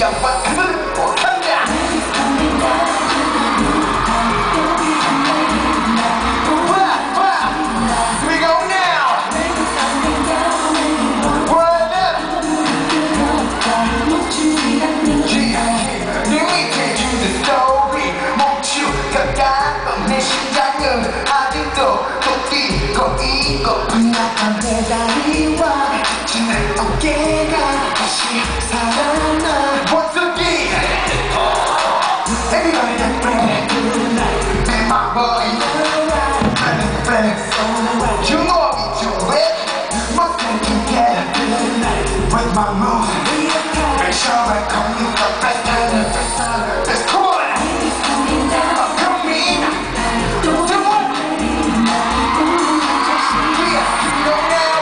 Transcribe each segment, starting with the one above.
양반을 못한다. We go now. What up? Let me tell you the story. 멈추다가 내 심장은 아직도 또 뛰고 있고 분명한 배달이와 지난 어깨가 다시 살아나. Once again, everybody that's ready. Be my boy, ready to flex. You know I'll be too ready. Must get together with my moves. Make sure I call you the best and the best. Let's come on. Come in. Do what? Yeah, you know now.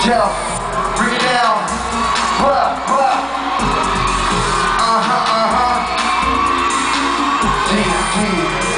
Yo, bring it down. Gina,